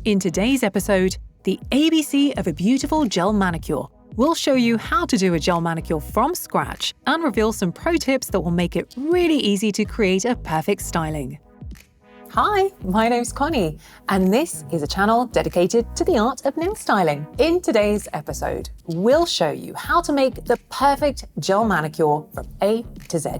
In today's episode, the ABC of a beautiful gel manicure. We'll show you how to do a gel manicure from scratch and reveal some pro tips that will make it really easy to create a perfect styling. Hi, my name's Connie, and this is a channel dedicated to the art of nail styling. In today's episode, we'll show you how to make the perfect gel manicure from A to Z.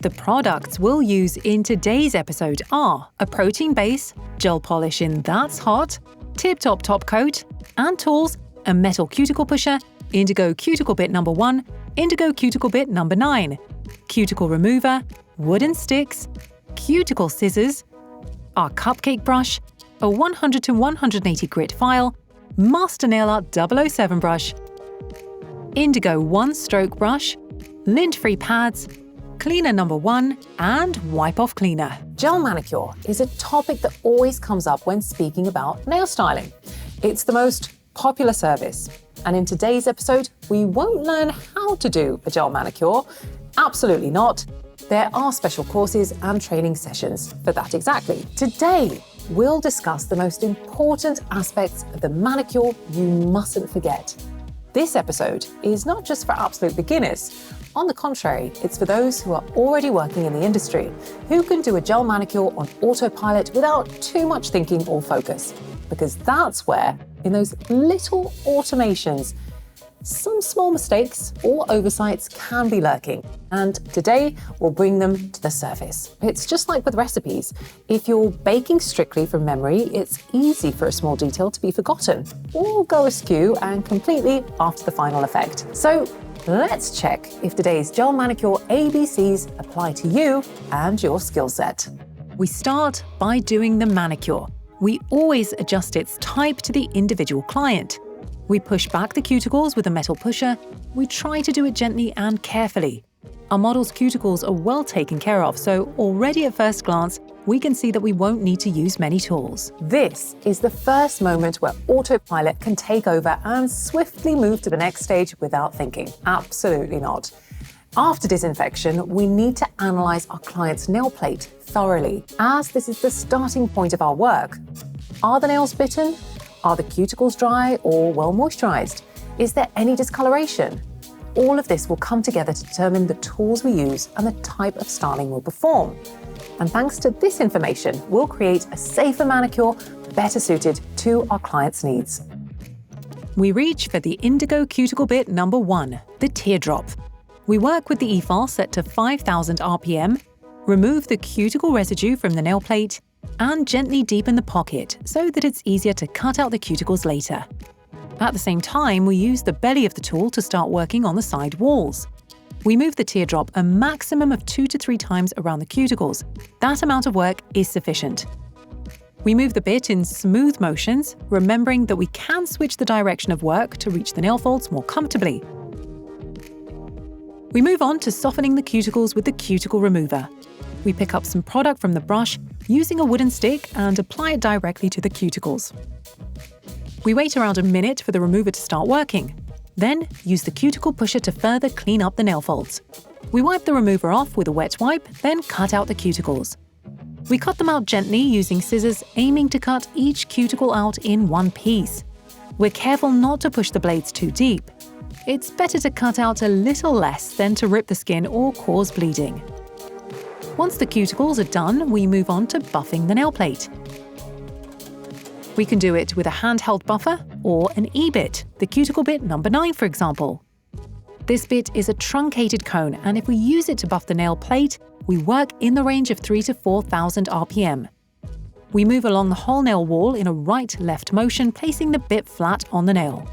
The products we'll use in today's episode are a protein base, gel polish in That's Hot, tip-top top coat, and tools, a metal cuticle pusher, Indigo Cuticle Bit number 1, Indigo Cuticle Bit number 9, cuticle remover, wooden sticks, cuticle scissors, our cupcake brush, a 100 to 180 grit file, Master Nail Art 007 brush, Indigo one-stroke brush, lint-free pads, cleaner number 1, and wipe-off cleaner. Gel manicure is a topic that always comes up when speaking about nail styling. It's the most popular service, and in today's episode, we won't learn how to do a gel manicure. Absolutely not. There are special courses and training sessions for that exactly. Today, we'll discuss the most important aspects of the manicure you mustn't forget. This episode is not just for absolute beginners. On the contrary, it's for those who are already working in the industry, who can do a gel manicure on autopilot without too much thinking or focus. Because that's where, in those little automations, some small mistakes or oversights can be lurking. And today, we'll bring them to the surface. It's just like with recipes. If you're baking strictly from memory, it's easy for a small detail to be forgotten or go askew and completely after the final effect. So let's check if today's gel manicure ABCs apply to you and your skill set. We start by doing the manicure. We always adjust its type to the individual client. We push back the cuticles with a metal pusher. We try to do it gently and carefully. Our model's cuticles are well taken care of, so already at first glance, we can see that we won't need to use many tools. This is the first moment where autopilot can take over and swiftly move to the next stage without thinking. Absolutely not. After disinfection, we need to analyze our client's nail plate thoroughly, as this is the starting point of our work. Are the nails bitten? Are the cuticles dry or well moisturized? Is there any discoloration? All of this will come together to determine the tools we use and the type of styling we'll perform. And thanks to this information, we'll create a safer manicure better suited to our client's needs. We reach for the Indigo Cuticle Bit number 1, the teardrop. We work with the e-file set to 5,000 RPM, remove the cuticle residue from the nail plate, and gently deepen the pocket so that it's easier to cut out the cuticles later. At the same time, we use the belly of the tool to start working on the side walls. We move the teardrop a maximum of 2 to 3 times around the cuticles. That amount of work is sufficient. We move the bit in smooth motions, remembering that we can switch the direction of work to reach the nail folds more comfortably. We move on to softening the cuticles with the cuticle remover. We pick up some product from the brush using a wooden stick and apply it directly to the cuticles. We wait around a minute for the remover to start working. Then use the cuticle pusher to further clean up the nail folds. We wipe the remover off with a wet wipe, then cut out the cuticles. We cut them out gently using scissors, aiming to cut each cuticle out in one piece. We're careful not to push the blades too deep. It's better to cut out a little less than to rip the skin or cause bleeding. Once the cuticles are done, we move on to buffing the nail plate. We can do it with a handheld buffer or an E-bit, the cuticle bit number 9 for example. This bit is a truncated cone, and if we use it to buff the nail plate, we work in the range of 3,000 to 4,000 RPM. We move along the whole nail wall in a right-left motion, placing the bit flat on the nail.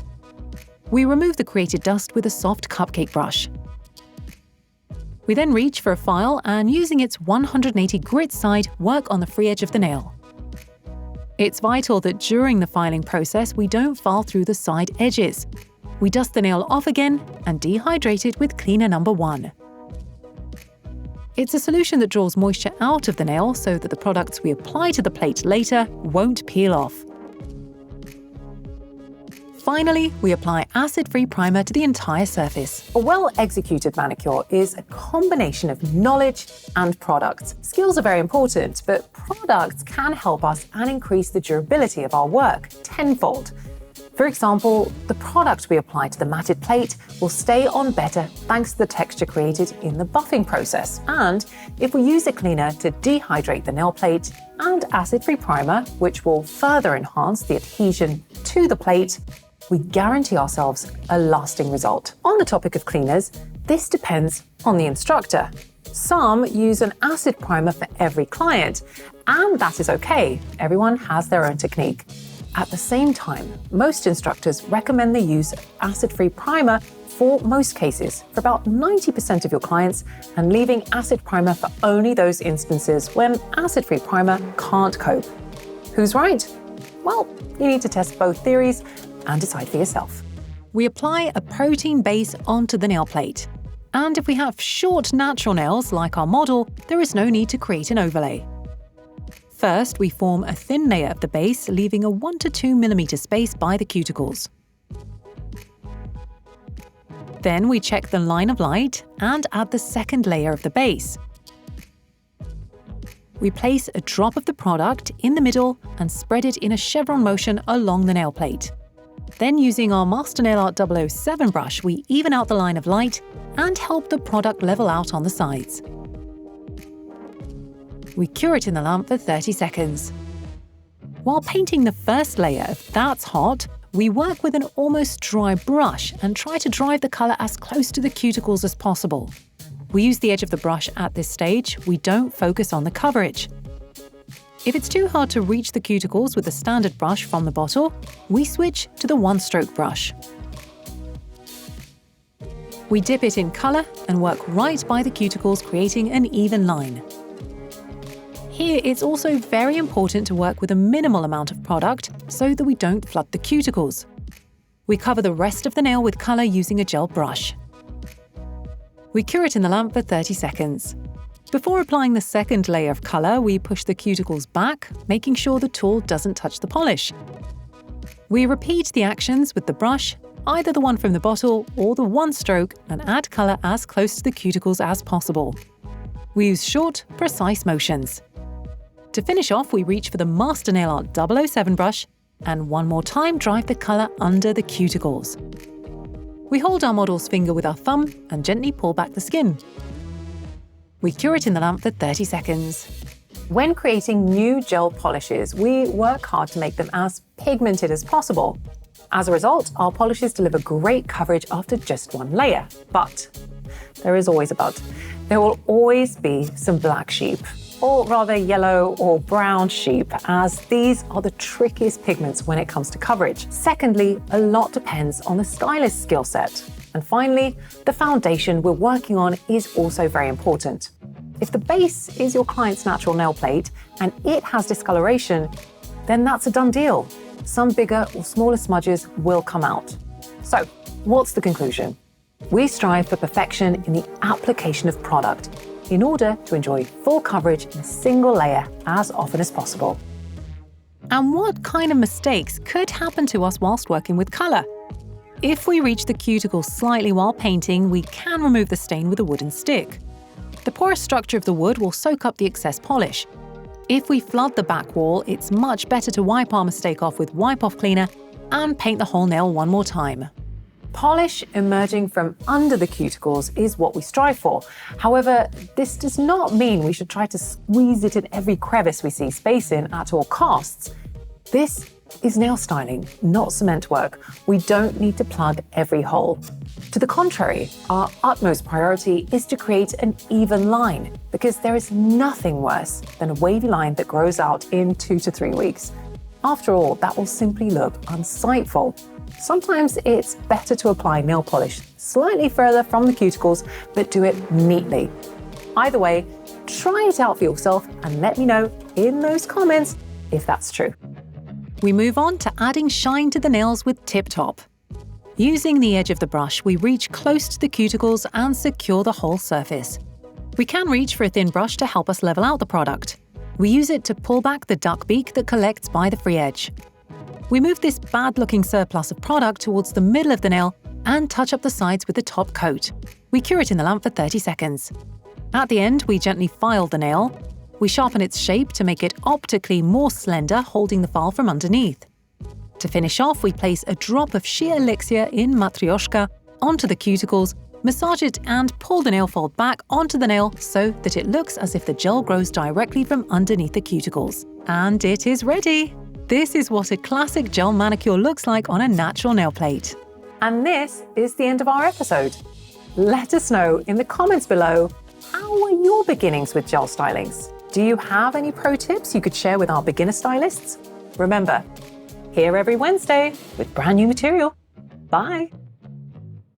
We remove the created dust with a soft cupcake brush. We then reach for a file and, using its 180 grit side, work on the free edge of the nail. It's vital that during the filing process we don't file through the side edges. We dust the nail off again and dehydrate it with cleaner number 1. It's a solution that draws moisture out of the nail so that the products we apply to the plate later won't peel off. Finally, we apply acid-free primer to the entire surface. A well-executed manicure is a combination of knowledge and products. Skills are very important, but products can help us and increase the durability of our work tenfold. For example, the product we apply to the matted plate will stay on better thanks to the texture created in the buffing process. And if we use a cleaner to dehydrate the nail plate and acid-free primer, which will further enhance the adhesion to the plate, we guarantee ourselves a lasting result. On the topic of cleaners, this depends on the instructor. Some use an acid primer for every client, and that is okay. Everyone has their own technique. At the same time, most instructors recommend the use of acid-free primer for most cases, for about 90% of your clients, and leaving acid primer for only those instances when acid-free primer can't cope. Who's right? Well, you need to test both theories and decide for yourself. We apply a protein base onto the nail plate. And if we have short natural nails like our model, there is no need to create an overlay. First, we form a thin layer of the base, leaving a 1 to 2 mm space by the cuticles. Then we check the line of light and add the second layer of the base. We place a drop of the product in the middle and spread it in a chevron motion along the nail plate. Then, using our Master Nail Art 007 brush, we even out the line of light and help the product level out on the sides. We cure it in the lamp for 30 seconds. While painting the first layer of That's Hot, we work with an almost dry brush and try to drive the colour as close to the cuticles as possible. We use the edge of the brush at this stage, we don't focus on the coverage. If it's too hard to reach the cuticles with the standard brush from the bottle, we switch to the one-stroke brush. We dip it in colour and work right by the cuticles, creating an even line. Here, it's also very important to work with a minimal amount of product so that we don't flood the cuticles. We cover the rest of the nail with colour using a gel brush. We cure it in the lamp for 30 seconds. Before applying the second layer of colour, we push the cuticles back, making sure the tool doesn't touch the polish. We repeat the actions with the brush, either the one from the bottle or the one stroke, and add colour as close to the cuticles as possible. We use short, precise motions. To finish off, we reach for the Master Nail Art 007 brush and one more time drive the colour under the cuticles. We hold our model's finger with our thumb and gently pull back the skin. We cure it in the lamp for 30 seconds. When creating new gel polishes, we work hard to make them as pigmented as possible. As a result, our polishes deliver great coverage after just one layer. But there is always a but. There will always be some black sheep, or rather yellow or brown sheep, as these are the trickiest pigments when it comes to coverage. Secondly, a lot depends on the stylist's skill set. And finally, the foundation we're working on is also very important. If the base is your client's natural nail plate and it has discoloration, then that's a done deal. Some bigger or smaller smudges will come out. So, what's the conclusion? We strive for perfection in the application of product in order to enjoy full coverage in a single layer as often as possible. And what kind of mistakes could happen to us whilst working with colour? If we reach the cuticle slightly while painting, we can remove the stain with a wooden stick. The porous structure of the wood will soak up the excess polish. If we flood the back wall, it's much better to wipe our mistake off with wipe-off cleaner and paint the whole nail one more time. Polish emerging from under the cuticles is what we strive for. However, this does not mean we should try to squeeze it in every crevice we see space in at all costs. This is nail styling, not cement work. We don't need to plug every hole. To the contrary, our utmost priority is to create an even line, because there is nothing worse than a wavy line that grows out in 2 to 3 weeks. After all, that will simply look unsightful. Sometimes it's better to apply nail polish slightly further from the cuticles, but do it neatly. Either way, try it out for yourself and let me know in those comments if that's true. We move on to adding shine to the nails with Tip Top. Using the edge of the brush, we reach close to the cuticles and secure the whole surface. We can reach for a thin brush to help us level out the product. We use it to pull back the duck beak that collects by the free edge. We move this bad-looking surplus of product towards the middle of the nail and touch up the sides with the top coat. We cure it in the lamp for 30 seconds. At the end, we gently file the nail. We sharpen its shape to make it optically more slender, holding the file from underneath. To finish off, we place a drop of sheer elixir in Matryoshka onto the cuticles, massage it and pull the nail fold back onto the nail so that it looks as if the gel grows directly from underneath the cuticles. And it is ready! This is what a classic gel manicure looks like on a natural nail plate. And this is the end of our episode. Let us know in the comments below, how were your beginnings with gel stylings? Do you have any pro tips you could share with our beginner stylists? Remember, here every Wednesday with brand new material. Bye!